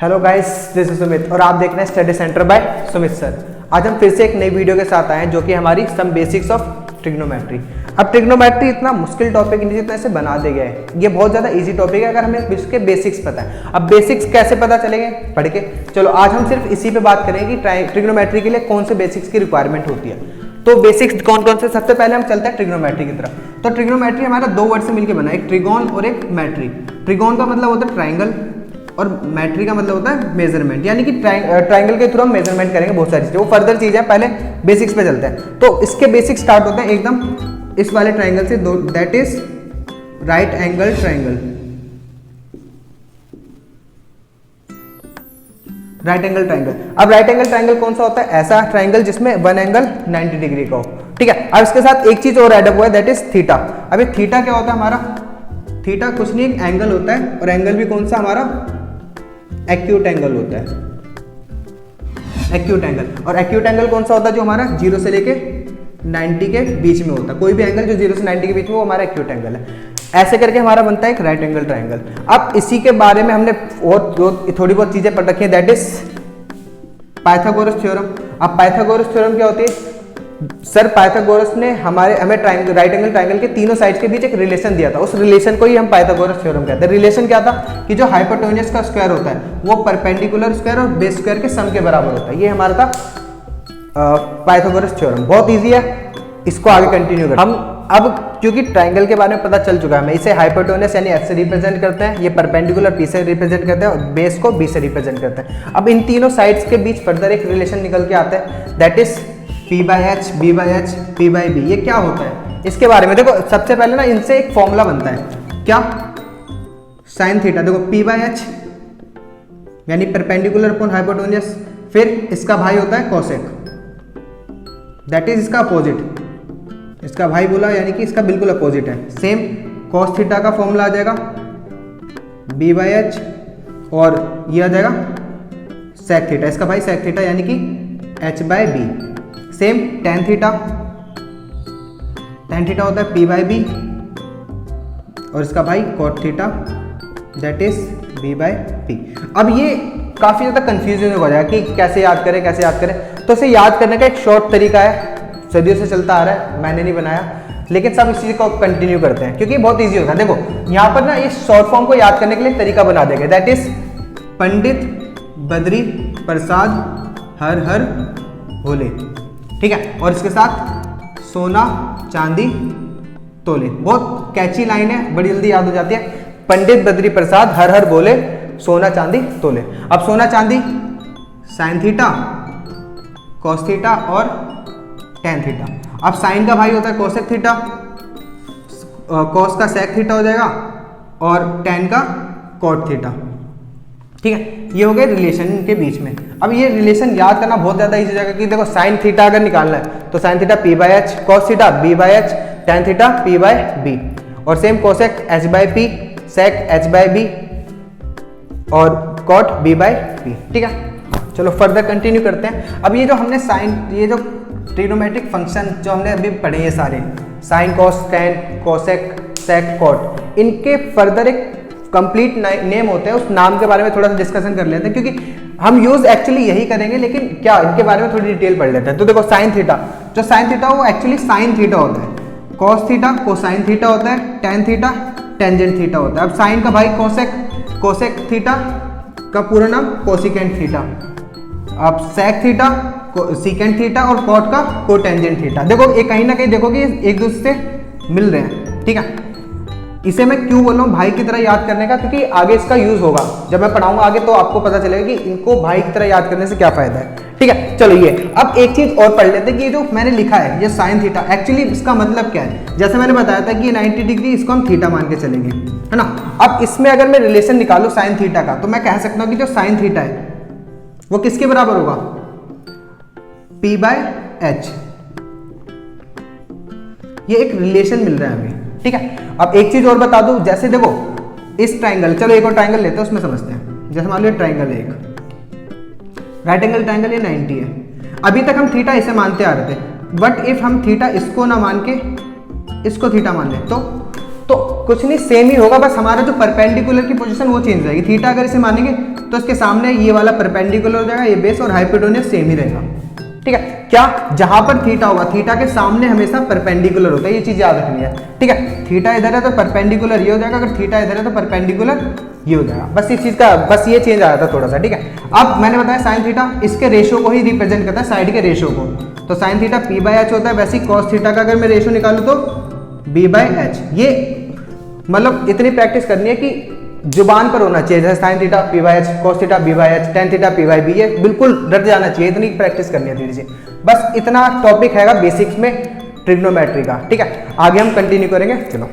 Hello guys, this is Sumit और आप देख रहे हैं study centre by Sumit sir. आज हम फिर से एक नई वीडियो के साथ आए हैं जो कि हमारी सम बेसिक्स ऑफ ट्रिग्नोमेट्री। अब ट्रिग्नोमेट्री इतना मुश्किल टॉपिक नहीं जितना इसे बना दिया गया है, ये बहुत ज़्यादा इजी टॉपिक है अगर हमें इसके बेसिक्स पता है। अब बेसिक्स कैसे पता चलेंगे? पढ़ के। चलो आज हम सिर्फ इसी पे बात करेंगे कि ट्रिग्नोमेट्री के लिए कौन से बेसिक्स की रिक्वायरमेंट होती है। तो बेसिक्स कौन कौन से? सबसे पहले हम चलते हैं ट्रिग्नोमेट्री की तरफ। तो ट्रिग्नोमेट्री हमारा दो वर्ड से मिलकर बना है, एक ट्रिगोन और एक मैट्री। ट्रिगोन का मतलब होता है ट्राइंगल और मैट्री का मतलब होता है मेजरमेंट, यानी कि ट्राइंगल के थ्रू हम मेजरमेंट करेंगे बहुत सारी चीजें। वो फर्दर चीज है, पहले बेसिक्स पे चलते हैं। तो इसके बेसिक्स स्टार्ट होते हैं एकदम इस वाले ट्राइंगल से, that is right angle triangle. Right angle triangle. अब राइट एंगल ट्राइंगल कौन सा होता है? ऐसा ट्राइंगल जिसमें वन एंगल 90 डिग्री का हो। ठीक है। अब इसके साथ एक चीज और एडअप हुआ है, दैट इज थीटा। अब ये थीटा क्या होता है हमारा? थीटा कुछ नहीं, एक एंगल होता है, और एंगल भी कौन सा हमारा? एक्यूट एंगल होता है, एक्यूट एंगल। और एक्यूट एंगल कौन सा होता है? जो हमारा 0 से लेके 90 के बीच में होता है। कोई भी एंगल जो 0 से 90 के बीच में, वो हमारा एक्यूट एंगल है। ऐसे करके हमारा बनता है एक राइट एंगल ट्राइंगल। अब इसी के बारे में हमने और थोड़ी बहुत चीजें पढ़ रखी है, दैट इज पाइथागोरस थ्योरम। अब पाइथागोरस थ्योरम क्या होती है? सर पाइथागोरस ने हमें ट्राइंगल, राइट एंगल ट्राइंगल के तीनों साइड्स के बीच एक रिलेशन दिया था। उस रिलेशन को ही हम पाइथागोरस थ्योरम कहते हैं। रिलेशन क्या था कि जो हाइपोटेन्यूज का स्क्वायर होता है वो परपेंडिकुलर स्क्वायर और बेस स्क्वायर के सम के बराबर होता है। ये हमारा था पाइथागोरस थ्योरम। बहुत ईजी है, इसको आगे कंटिन्यू करते हैं। हम अब क्योंकि ट्राइंगल के बारे में पता चल चुका है हमें, इसे हाइपोटेन्यूज यानी एफ से रिप्रेजेंट करते हैं, ये परपेंडिकुलर पी से रिप्रेजेंट करते हैं और बेस को बी से रिप्रेजेंट करते हैं। अब इन तीनों साइड्स के बीच फर्दर एक रिलेशन निकल के आता है, that is P by H, B by H, P by B. ये क्या होता है इसके बारे में देखो। सबसे पहले ना इनसे एक फॉर्मूला बनता है, क्या? Sine theta. देखो P बाई एच यानी परपेंडिकुलर अपॉन हाइपोटेन्यूज, फिर इसका भाई होता है कोसेक, दैट इज इसका अपोजिट। इसका भाई बोला यानी कि इसका बिल्कुल अपोजिट है। सेम कॉस थीटा का फॉर्मूला आ जाएगा B बाई एच, और ये आ जाएगा सेक थीटा, इसका भाई सेक थीटा यानी कि H by B. Same tan theta, tan theta होता है P बाई बी, और इसका भाई cot theta that is B by P. अब ये काफ़ी ज़्यादा कंफ्यूजन हो जाएगा कि कैसे याद करें, कैसे याद करें। तो इसे याद करने का एक शॉर्ट तरीका है, सदियों से चलता आ रहा है, मैंने नहीं बनाया, लेकिन सब इस चीज़ को कंटिन्यू करते हैं क्योंकि बहुत ईजी होता है। देखो यहाँ पर ना इस शॉर्ट फॉर्म को याद करने के लिए तरीका बना देंगे, दैट इज पंडित बद्री प्रसाद हर हर भोले। ठीक है। और इसके साथ सोना चांदी तोले। बहुत कैची लाइन है, बड़ी जल्दी याद हो जाती है। पंडित बद्री प्रसाद हर हर बोले, सोना चांदी तोले। अब सोना चांदी साइन थीटा, कॉस थीटा और टेन थीटा। अब साइन का भाई होता है कोसेक थीटा, कॉस का सेक थीटा हो जाएगा, और टेन का कॉट थीटा। ठीक है। ये हो गए रिलेशन के बीच में। अब ये रिलेशन याद करना बहुत ज़्यादा इजी जगह कि देखो साइन थीटा अगर निकालना है तो sine theta P by H, cos theta B by H, tan theta P by B, और same cosec H by P, sec H by B, और कॉट B बाई बी। ठीक है। चलो फर्दर कंटिन्यू करते हैं। अब ये जो हमने साइन, ये जो ट्रिग्नोमेट्रिक फंक्शन जो हमने अभी पढ़े ये सारे, sine cos tan cosec sec cot, इनके फर्दर एक कंप्लीट नेम होते हैं। उस नाम के बारे में थोड़ा सा डिस्कशन कर लेते हैं क्योंकि हम यूज एक्चुअली यही करेंगे, लेकिन क्या इनके बारे में थोड़ी डिटेल पढ़ लेते हैं। तो देखो साइन थीटा, जो साइन थीटा वो एक्चुअली साइन थीटा होता है, कॉस थीटा कोसाइन थीटा होता है, टेन थीटा टेंजेंट थीटा होता है। अब साइन का भाई कोसेक, कोसेक थीटा का पूरा नाम कोसिकेंट थीटा। अब सेक थीटा सीकेंट थीटा, और कॉट का कोटेंजेंट थीटा। देखो ये कहीं ना कहीं देखो कि एक दूसरे से मिल रहे हैं। ठीक है। इसे मैं क्यों बोल रहा हूँ भाई की तरह याद करने का? क्योंकि आगे इसका यूज होगा, जब मैं पढ़ाऊंगा आगे तो आपको पता चलेगा कि इनको भाई की तरह याद करने से क्या फायदा है। ठीक है। चलो ये अब एक चीज और पढ़ लेते हैं कि ये जो मैंने लिखा है ये साइन थीटा, एक्चुअली इसका मतलब क्या है? जैसे मैंने बताया था कि ये 90 डिग्री, इसको हम थीटा मान के चलेंगे, है ना। अब इसमें अगर मैं रिलेशन निकालू साइन थीटा का, तो मैं कह सकता हूँ कि जो साइन थीटा है वो किसके बराबर होगा? P by H. ये एक रिलेशन मिल रहा है हमें। ठीक है। अब एक चीज और बता दूं, जैसे देखो इस ट्राइंगल, चलो एक और ट्राइंगल लेते हैं, उसमें समझते हैं। जैसे मान लो ट्राइंगल है एक राइट एंगल ट्राइंगल, ये 90 है। अभी तक हम थीटा इसे मानते आ रहे थे, बट इफ हम थीटा इसको ना मान के इसको थीटा मान ले तो कुछ नहीं, सेम ही होगा, बस हमारा जो परपेंडिकुलर की पोजीशन वो चेंज हो जाएगी। थीटा अगर इसे मानेंगे तो इसके सामने ये वाला परपेंडिकुलर हो जाएगा, ये बेस और हाइपोटेन्यूज सेम ही रहेगा। ठीक है, क्या जहां पर थीटा होगा, थीटा के सामने हमेशा परपेंडिकुलर होता है, ये चीज याद रखनी है। ठीक है, थीटा इधर है तो परपेंडिकुलर ये हो जाएगा, अगर थीटा इधर है तो परपेंडिकुलर ये हो जाएगा। बस इस चीज का बस ये चेंज आया था थोड़ा सा। ठीक है, अब मैंने बताया साइन थीटा इसके रेशियो को ही रिप्रेजेंट करता है, साइड के रेशियो को। तो sine theta P by H होता है, वैसे ही कॉस थीटा का अगर मैं रेशियो निकालूं तो बी बाई एच। ये मतलब इतनी प्रैक्टिस करनी है कि जुबान पर होना चाहिए, जैसे sine theta P by H, cos theta B by H, tan theta P by B, ये बिल्कुल रट जाना चाहिए, इतनी प्रैक्टिस करनी है धीरे से। बस इतना टॉपिक हैगा बेसिक्स में ट्रिग्नोमेट्री का। ठीक है, आगे हम कंटिन्यू करेंगे, चलो।